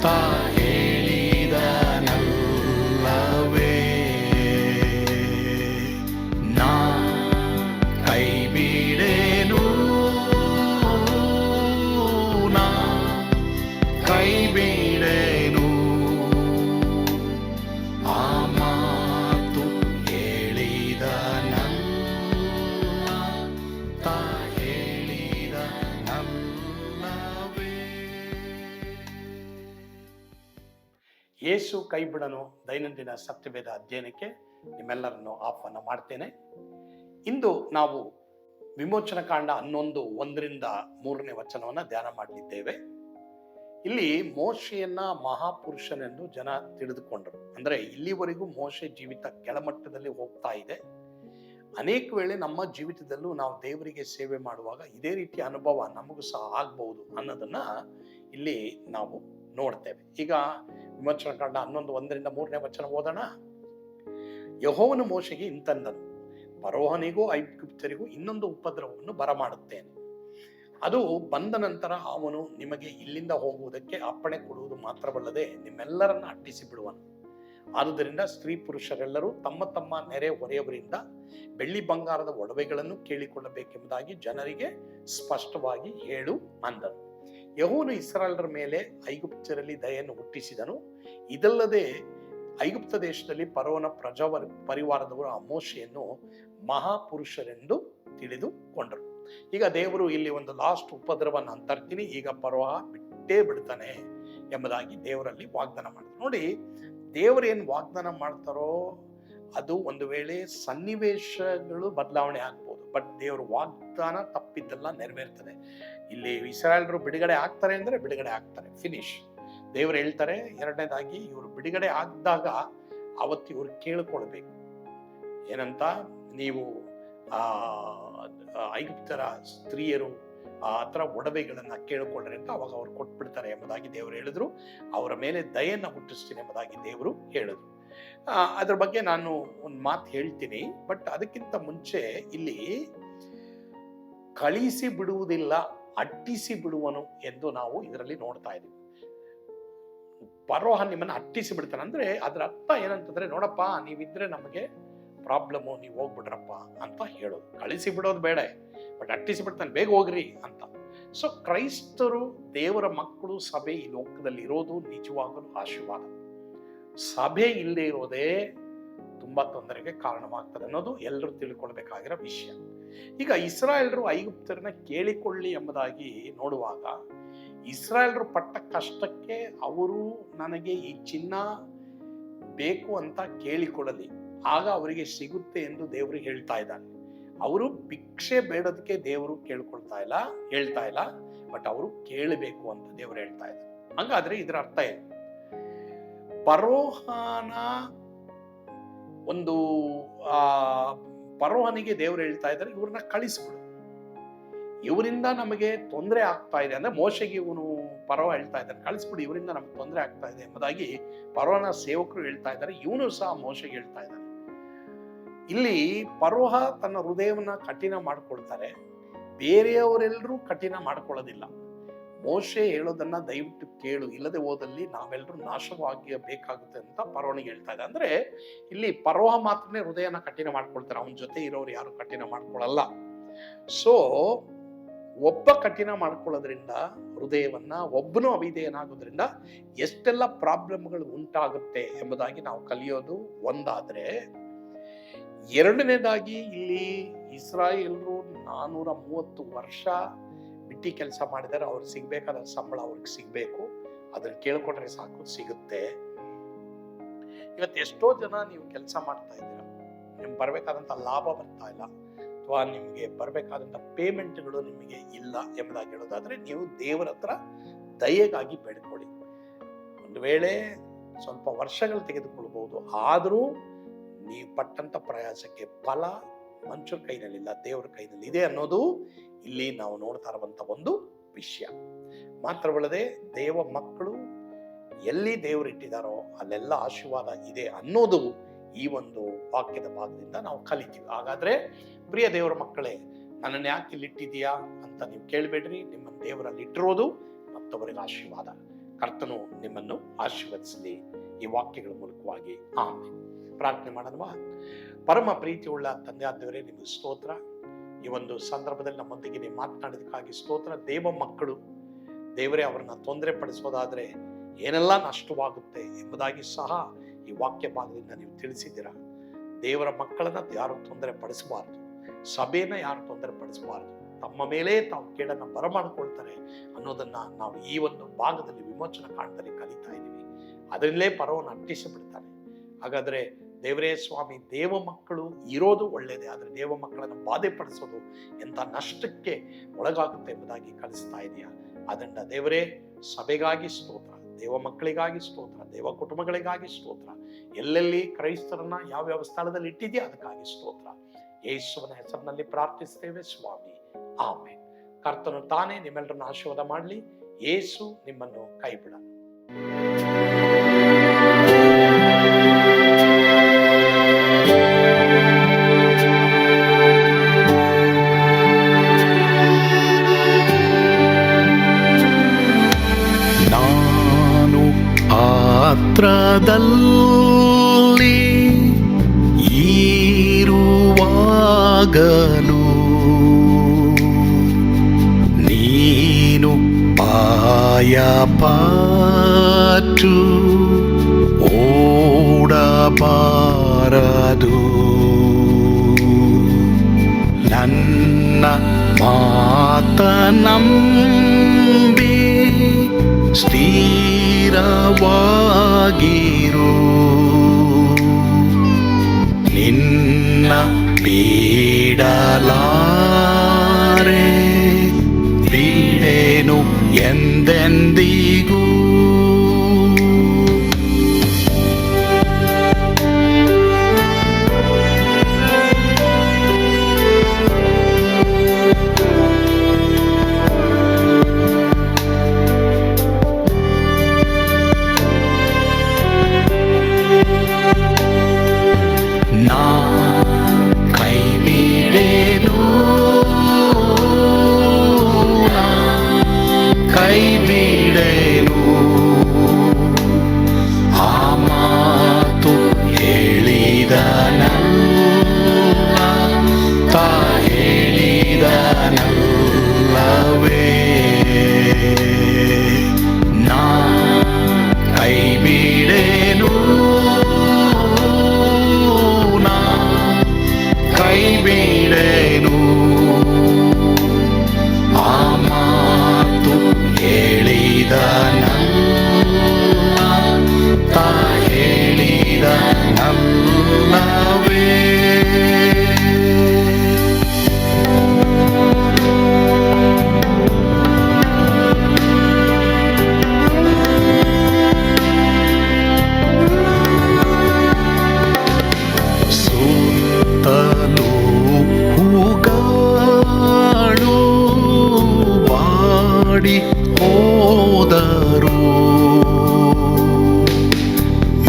ತಾ ಹೇಳಿದನಲ್ಲವೇ, ನಾ ಕೈ ಬಿಡೆನು, ನಾ ಕೈ ಬಿಡೆನು. ಆ ಮಾತು ಹೇಳಿದನಲ್ಲ, ತಾ ಹೇಳಿದನಲ್ಲವೇ. ಯೇಸು ಕೈ ಬಿಡನು ದೈನಂದಿನ ಸತ್ಯವೇದ ಅಧ್ಯಯನಕ್ಕೆ ನಿಮ್ಮೆಲ್ಲರನ್ನು ಆಹ್ವಾನ ಮಾಡ್ತೇನೆ. ಇಂದು ನಾವು ವಿಮೋಚನಕಾಂಡ 11:1-3 ವಚನವನ್ನು ಧ್ಯಾನ ಮಾಡಲಿದ್ದೇವೆ. ಇಲ್ಲಿ ಮೋಶೆಯನ್ನ ಮಹಾಪುರುಷನೆಂದು ಜನ ತಿಳಿದುಕೊಂಡರು. ಅಂದ್ರೆ ಇಲ್ಲಿವರೆಗೂ ಮೋಶೆ ಜೀವಿತ ಕೆಳಮಟ್ಟದಲ್ಲಿ ಹೋಗ್ತಾ ಇದೆ. ಅನೇಕ ವೇಳೆ ನಮ್ಮ ಜೀವಿತದಲ್ಲೂ ನಾವು ದೇವರಿಗೆ ಸೇವೆ ಮಾಡುವಾಗ ಇದೇ ರೀತಿಯ ಅನುಭವ ನಮಗೂ ಸಹ ಆಗ್ಬಹುದು ಅನ್ನೋದನ್ನ ಇಲ್ಲಿ ನಾವು ನೋಡ್ತೇವೆ. ಈಗ ವಿಮೋಚನಕಾಂಡ 11:1-3 ವಚನ ಓದೋಣ. ಯೆಹೋವನು ಮೋಶೆಗೆ ಇಂತೆಂದನು, ಫರೋಹನಿಗೂ ಐಗುಪ್ತ್ಯರಿಗೂ ಇನ್ನೊಂದು ಉಪದ್ರವವನ್ನು ಬರಮಾಡುತ್ತೇನೆ. ಅದು ಬಂದ ನಂತರ ಅವನು ನಿಮಗೆ ಇಲ್ಲಿಂದ ಹೋಗುವುದಕ್ಕೆ ಅಪ್ಪಣೆ ಕೊಡುವುದು ಮಾತ್ರವಲ್ಲದೆ ನಿಮ್ಮೆಲ್ಲರನ್ನ ಅಟ್ಟಿಸಿ ಬಿಡುವನು. ಆದುದರಿಂದ ಸ್ತ್ರೀ ಪುರುಷರೆಲ್ಲರೂ ತಮ್ಮ ತಮ್ಮ ನೆರೆ ಹೊರೆಯವರಿಂದ ಬೆಳ್ಳಿ ಬಂಗಾರದ ಒಡವೆಗಳನ್ನು ಕೇಳಿಕೊಳ್ಳಬೇಕೆಂಬುದಾಗಿ ಜನರಿಗೆ ಸ್ಪಷ್ಟವಾಗಿ ಹೇಳು ಅಂದನು. ಯೆಹೋವನು ಇಸ್ರಾಯೇಲರ ಮೇಲೆ ಐಗುಪ್ತ್ಯರಲ್ಲಿ ದಯೆಯನ್ನು ಹುಟ್ಟಿಸಿದನು. ಇದಲ್ಲದೆ ಐಗುಪ್ತ ದೇಶದಲ್ಲಿ ಫರೋಹನ ಪರಿವಾರದವರು ಆ ಮೋಶೆಯನ್ನು ಮಹಾಪುರುಷರೆಂದು ತಿಳಿದುಕೊಂಡರು. ಈಗ ದೇವರು ಇಲ್ಲಿ ಒಂದು ಲಾಸ್ಟ್ ಉಪದ್ರವನ್ನ ಅಂತರ್ತೀನಿ, ಈಗ ಫರೋಹ ಬಿಟ್ಟೇ ಬಿಡ್ತಾನೆ ಎಂಬುದಾಗಿ ದೇವರಲ್ಲಿ ವಾಗ್ದಾನ ಮಾಡ್ತಾರೆ. ನೋಡಿ, ದೇವರು ಏನು ವಾಗ್ದಾನ ಮಾಡ್ತಾರೋ ಅದು ಒಂದು ವೇಳೆ ಸನ್ನಿವೇಶಗಳು ಬದಲಾವಣೆ ಆಗ್ಬೋದು, ಬಟ್ ದೇವರು ವಾಗ್ದಾನ ತಪ್ಪಿದ್ದೆಲ್ಲ ನೆರವೇರ್ತದೆ. ಇಲ್ಲಿ ಇಸ್ರಾಯೇಲರು ಬಿಡುಗಡೆ ಆಗ್ತಾರೆ ಅಂದ್ರೆ ಬಿಡುಗಡೆ ಆಗ್ತಾರೆ, ಫಿನಿಶ್. ದೇವರು ಹೇಳ್ತಾರೆ, ಎರಡನೇದಾಗಿ ಇವರು ಬಿಡುಗಡೆ ಆಗಿದಾಗ ಅವತ್ತು ಇವರು ಕೇಳ್ಕೊಳ್ಬೇಕು ಏನಂತ, ನೀವು ಐಗುಪ್ತರ ಸ್ತ್ರೀಯರು ಆತರ ಒಡವೆಗಳನ್ನ ಕೇಳಿಕೊಳ್ಳ್ರಿ ಅಂತ ಅವಾಗ ಅವ್ರು ಕೊಟ್ಬಿಡ್ತಾರೆ ಎಂಬುದಾಗಿ ದೇವರು ಹೇಳಿದ್ರು. ಅವರ ಮೇಲೆ ದಯೆಯನ್ನ ಹುಟ್ಟಿಸ್ತೀನಿ ಎಂಬುದಾಗಿ ದೇವರು ಹೇಳಿದ್ರು. ಅದ್ರ ಬಗ್ಗೆ ನಾನು ಒಂದು ಮಾತು ಹೇಳ್ತೀನಿ. ಬಟ್ ಅದಕ್ಕಿಂತ ಮುಂಚೆ ಇಲ್ಲಿ ಕಳಿಸಿ ಬಿಡುವುದಿಲ್ಲ, ಅಟ್ಟಿಸಿ ಬಿಡುವನು ಎಂದು ನಾವು ಇದರಲ್ಲಿ ನೋಡ್ತಾ ಇದ್ದೀವಿ. ಫರೋಹ ನಿಮ್ಮನ್ನ ಅಟ್ಟಿಸಿ ಬಿಡ್ತಾನೆ ಅಂದ್ರೆ ಅದರ ಅರ್ಥ ಏನಂತಂದ್ರೆ, ನೋಡಪ್ಪ ನೀವಿದ್ರೆ ನಮಗೆ ಪ್ರಾಬ್ಲಮ್ಮು, ನೀವು ಹೋಗ್ಬಿಡ್ರಪ್ಪ ಅಂತ ಹೇಳೋದು. ಕಳಿಸಿ ಬಿಡೋದು ಬೇಡ, ಬಟ್ ಅಟ್ಟಿಸಿ ಬಿಡ್ತಾನೆ, ಬೇಗ ಹೋಗ್ರಿ ಅಂತ. ಸೊ ಕ್ರೈಸ್ತರು, ದೇವರ ಮಕ್ಕಳು, ಸಭೆ ಈ ಲೋಕದಲ್ಲಿ ಇರೋದು ನಿಜವಾಗಲೂ ಆಶೀರ್ವಾದ. ಸಭೆ ಇಲ್ಲದೆ ಇರೋದೇ ತುಂಬಾ ತೊಂದರೆಗೆ ಕಾರಣವಾಗ್ತದೆ ಅನ್ನೋದು ಎಲ್ಲರೂ ತಿಳ್ಕೊಳ್ಬೇಕಾಗಿರೋ ವಿಷಯ. ಈಗ ಇಸ್ರಾಯೇಲರು ಐಗುಪ್ತರನ್ನ ಕೇಳಿಕೊಳ್ಳಿ ಎಂಬುದಾಗಿ ನೋಡುವಾಗ, ಇಸ್ರಾಯೇಲರು ಪಟ್ಟ ಕಷ್ಟಕ್ಕೆ ಅವರು ನನಗೆ ಈ ಚಿನ್ನ ಬೇಕು ಅಂತ ಕೇಳಿಕೊಳ್ಳಲಿ, ಆಗ ಅವರಿಗೆ ಸಿಗುತ್ತೆ ಎಂದು ದೇವರು ಹೇಳ್ತಾ ಇದ್ದಾನೆ. ಅವರು ಭಿಕ್ಷೆ ಬೇಡೋದಕ್ಕೆ ದೇವರು ಹೇಳ್ತಾ ಇಲ್ಲ, ಬಟ್ ಅವರು ಕೇಳಬೇಕು ಅಂತ ದೇವರು ಹೇಳ್ತಾ ಇದ್ದಾರೆ. ಹಂಗಾದ್ರೆ ಇದರ ಅರ್ಥ ಏನು? ಫರೋಹನಿಗೆ ದೇವರು ಹೇಳ್ತಾ ಇದ್ದಾರೆ, ಇವ್ರನ್ನ ಕಳಿಸ್ಬಿಡು, ಇವರಿಂದ ನಮಗೆ ತೊಂದರೆ ಆಗ್ತಾ ಇದೆ. ಅಂದ್ರೆ ಮೋಶೆಗೆ ಇವನು ಫರೋಹ ಹೇಳ್ತಾ ಇದ್ದಾನೆ, ಕಳಿಸ್ಬಿಡು, ಇವರಿಂದ ನಮ್ಗೆ ತೊಂದರೆ ಆಗ್ತಾ ಇದೆ ಎಂಬುದಾಗಿ ಫರೋಹನ ಸೇವಕರು ಹೇಳ್ತಾ ಇದ್ದಾರೆ. ಇವನು ಸಹ ಮೋಶೆಗೆ ಹೇಳ್ತಾ ಇದ್ದಾನೆ. ಇಲ್ಲಿ ಫರೋಹ ತನ್ನ ಹೃದಯವನ್ನ ಕಠಿಣ ಮಾಡ್ಕೊಳ್ತಾರೆ, ಬೇರೆಯವರೆಲ್ಲರೂ ಕಠಿಣ ಮಾಡ್ಕೊಳ್ಳೋದಿಲ್ಲ. ಮೋಶೆ ಹೇಳೋದನ್ನ ದಯವಿಟ್ಟು ಕೇಳು, ಇಲ್ಲದೆ ಹೋದಲ್ಲಿ ನಾವೆಲ್ಲರೂ ನಾಶವಾಗಬೇಕಾಗುತ್ತೆ ಅಂತ ಫರೋಹನಿಗೆ ಹೇಳ್ತಾ ಇದೆ. ಅಂದ್ರೆ ಇಲ್ಲಿ ಫರೋಹ ಮಾತ್ರನೇ ಹೃದಯನ ಕಠಿಣ ಮಾಡ್ಕೊಳ್ತಾರೆ, ಅವನ ಜೊತೆ ಇರೋರು ಯಾರು ಕಠಿಣ ಮಾಡ್ಕೊಳ್ಳಲ್ಲ. ಸೊ ಒಬ್ಬ ಕಠಿಣ ಮಾಡ್ಕೊಳ್ಳೋದ್ರಿಂದ ಹೃದಯವನ್ನ, ಒಬ್ಬನು ಅವಿಧೇಯನಾಗೋದ್ರಿಂದ ಎಷ್ಟೆಲ್ಲ ಪ್ರಾಬ್ಲಮ್ಗಳು ಉಂಟಾಗುತ್ತೆ ಎಂಬುದಾಗಿ ನಾವು ಕಲಿಯೋದು ಒಂದಾದ್ರೆ, ಎರಡನೇದಾಗಿ ಇಲ್ಲಿ ಇಸ್ರಾಯೇಲರು 430 ವರ್ಷ ಬಿಟ್ಟಿ ಕೆಲಸ ಮಾಡಿದರೆ ಅವ್ರಿಗೆ ಸಿಗ್ಬೇಕಾದ ಸಂಬಳ ಅವ್ರಿಗೆ ಸಿಗ್ಬೇಕು, ಅದನ್ನ ಕೇಳ್ಕೊಂಡ್ರೆ ಸಾಕು, ಸಿಗುತ್ತೆ. ಇವತ್ತು ಎಷ್ಟೋ ಜನ ನೀವು ಕೆಲಸ ಮಾಡ್ತಾ ಇದ್ದೀರಾ, ನಿಮ್ಗೆ ಬರ್ಬೇಕಾದಂತ ಲಾಭ ಬರ್ತಾ ಇಲ್ಲ, ಅಥವಾ ನಿಮ್ಗೆ ಬರ್ಬೇಕಾದಂತ ಪೇಮೆಂಟ್ಗಳು ನಿಮಗೆ ಇಲ್ಲ ಎಂಬುದಾಗಿ ಹೇಳೋದಾದ್ರೆ, ನೀವು ದೇವರ ಹತ್ರ ದಯೆಗಾಗಿ ಬೇಡ್ಕೊಳ್ಳಿ. ಒಂದು ವೇಳೆ ಸ್ವಲ್ಪ ವರ್ಷಗಳು ತೆಗೆದುಕೊಳ್ಬಹುದು, ಆದರೂ ನೀವು ಪಟ್ಟಂತ ಪ್ರಯಾಸಕ್ಕೆ ಫಲ ಮನುಷ್ಯರ ಕೈನಲ್ಲಿಲ್ಲ, ದೇವರ ಕೈನಲ್ಲಿ ಇದೆ ಅನ್ನೋದು ಇಲ್ಲಿ ನಾವು ನೋಡ್ತಾ ಇರುವಂತ ಒಂದು ವಿಷಯ. ಮಾತ್ರವಲ್ಲದೆ ದೇವ ಮಕ್ಕಳು ಎಲ್ಲಿ ದೇವರು ಇಟ್ಟಿದಾರೋ ಅಲ್ಲೆಲ್ಲ ಆಶೀರ್ವಾದ ಇದೆ ಅನ್ನೋದು ಈ ಒಂದು ವಾಕ್ಯದ ಭಾಗದಿಂದ ನಾವು ಕಲಿತೀವಿ. ಹಾಗಾದ್ರೆ ಪ್ರಿಯ ದೇವರ ಮಕ್ಕಳೇ, ನನ್ನನ್ನು ಯಾಕೆ ಇಲ್ಲಿಟ್ಟಿದೀಯಾ ಅಂತ ನೀವು ಕೇಳಬೇಡ್ರಿ. ನಿಮ್ಮನ್ನು ದೇವರಲ್ಲಿ ಇಟ್ಟಿರೋದು ಮತ್ತೊಬ್ಬರಿಗೆ ಆಶೀರ್ವಾದ. ಕರ್ತನು ನಿಮ್ಮನ್ನು ಆಶೀರ್ವದಿಸಲಿ ಈ ವಾಕ್ಯಗಳ ಮೂಲಕವಾಗಿ. ಆಮೆನ್. ಪ್ರಾರ್ಥನೆ ಮಾಡೋಣ. ಪರಮ ಪ್ರೀತಿಯುಳ್ಳ ತಂದೆಯಾದವರೇ, ನಿಮಗೆ ಸ್ತೋತ್ರ. ಈ ಒಂದು ಸಂದರ್ಭದಲ್ಲಿ ನಮ್ಮೊಂದಿಗೆ ನೀವು ಮಾತನಾಡಿದಕ್ಕಾಗಿ ಸ್ತೋತ್ರ. ದೇವ ಮಕ್ಕಳು ದೇವರೇ ಅವರನ್ನ ತೊಂದರೆ ಪಡಿಸೋದಾದ್ರೆ ಏನೆಲ್ಲ ನಷ್ಟವಾಗುತ್ತೆ ಎಂಬುದಾಗಿ ಸಹ ಈ ವಾಕ್ಯ ಭಾಗದಿಂದ ನೀವು ತಿಳಿಸಿದ್ದೀರಾ. ದೇವರ ಮಕ್ಕಳನ್ನ ಯಾರು ತೊಂದರೆ ಪಡಿಸಬಾರ್ದು, ಸಭೆಯನ್ನ ಯಾರು ತೊಂದರೆ ಪಡಿಸಬಾರ್ದು, ತಮ್ಮ ಮೇಲೆ ತಾವು ಕೇಡನ್ನ ಬರಮಾಡಿಕೊಳ್ತಾರೆ ಅನ್ನೋದನ್ನ ನಾವು ಈ ಒಂದು ಭಾಗದಲ್ಲಿ ವಿಮೋಚನಾ ಕಾಂಡದಲ್ಲಿ ಕಲಿತಾ ಇದ್ದೀವಿ. ಅದರಲ್ಲೇ ಪರವನ್ನು ಅಟ್ಟಿಸಿ ಬಿಡ್ತಾನೆ. ಹಾಗಾದ್ರೆ ದೇವರೇ ಸ್ವಾಮಿ, ದೇವ ಮಕ್ಕಳು ಇರೋದು ಒಳ್ಳೇದೇ, ಆದರೆ ದೇವ ಮಕ್ಕಳನ್ನು ಬಾಧೆ ಪಡಿಸೋದು ಎಂಥ ನಷ್ಟಕ್ಕೆ ಒಳಗಾಗುತ್ತೆ ಎಂಬುದಾಗಿ ಕಲಿಸ್ತಾ ಇದೆಯಾ. ಅದರಿಂದ ದೇವರೇ ಸಭೆಗಾಗಿ ಸ್ತೋತ್ರ, ದೇವ ಮಕ್ಕಳಿಗಾಗಿ ಸ್ತೋತ್ರ, ದೇವ ಕುಟುಂಬಗಳಿಗಾಗಿ ಸ್ತೋತ್ರ. ಎಲ್ಲೆಲ್ಲಿ ಕ್ರೈಸ್ತರನ್ನ ಯಾವ್ಯಾವ ಸ್ಥಳದಲ್ಲಿ ಇಟ್ಟಿದೆಯಾ ಅದಕ್ಕಾಗಿ ಸ್ತೋತ್ರ. ಯೇಸುವಿನ ಹೆಸರಿನಲ್ಲಿ ಪ್ರಾರ್ಥಿಸ್ತೇವೆ ಸ್ವಾಮಿ, ಆಮೆನ್. ಕರ್ತನು ತಾನೇ ನಿಮ್ಮೆಲ್ಲರನ್ನು ಆಶೀರ್ವಾದ ಮಾಡಲಿ. ಯೇಸು ನಿಮ್ಮನ್ನು ಕೈಬಿಡ. ಪಾತ್ರದಲ್ಲಿ ಇರುವಾಗಲೂ ನೀನು ಪಾಯಪಟ್ಟು ಓಡಬಾರದು. ನನ್ನ ಮಾತನಂಬಿ ಸ್ಥಿರವಾಗಿರು. ನಿನ್ನ ಬಿಡಲಾರೆ, ಬಿಡೆನು ಎಂದೆಂದಿಗೂ. ಹೋದರು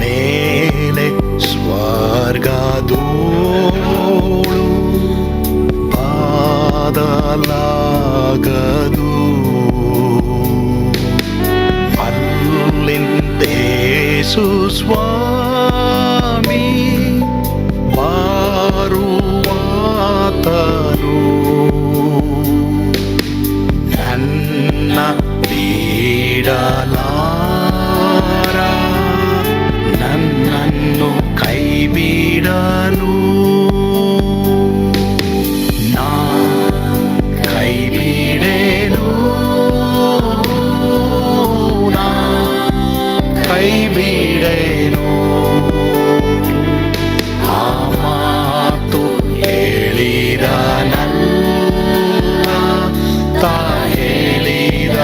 ಮೇಲೆ ಸ್ವರ್ಗದೋಳು ಬಾದಲಾಗದು. ಅಲ್ಲಿಂದೇಸು ಸ್ವಾಮಿ ಬಾರುವಾತನು ನನ್ನ ಬಿಡಲಾರ, ನನ್ನನ್ನು ಕೈಬಿಡನು. ನಾ ಕೈಬಿಡೆನು, ನಾ ಕೈಬಿಡೆನು. ಆ ಮಾತು ಹೇಳಿದನಲ್ಲ, ತಾ ಹೇಳಿದನಲ್ಲವೇ.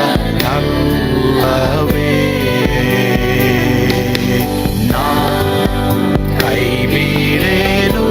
ನಾ ಕೈಬಿಡೆನು,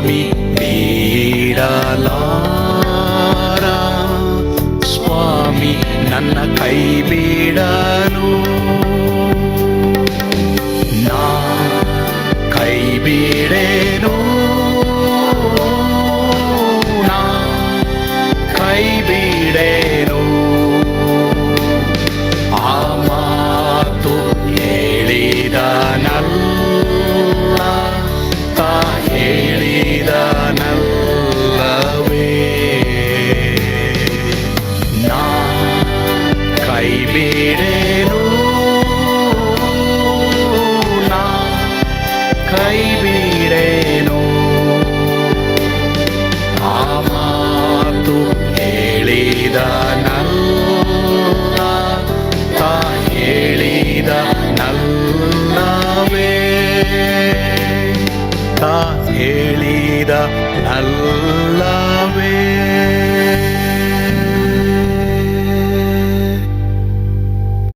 ಸ್ವಾಮಿ ಬಿಡಲಾರ, ಸ್ವಾಮಿ ನನ್ನ ಕೈ ಬಿಡಲು ನಾ ಕೈ ಬಿಡೇನು, ನಾ ಕೈ ಬಿಡೇನು. ಆ ಮಾತು ಹೇಳಿದನಲ್ಲ, ತಾ ಹೇಳಿದನಲ್ಲವೇ, ನಾ ಕೈ ಬಿಡೇನು, ನಾ ಕೈ ಬಿಡೇನು. ಆ ಮಾತು ಹೇಳಿದನಲ್ಲ, ತಾ ಹೇಳಿದನಲ್ಲವೇ, ತಾ ಹೇಳಿದನಲ್ಲ.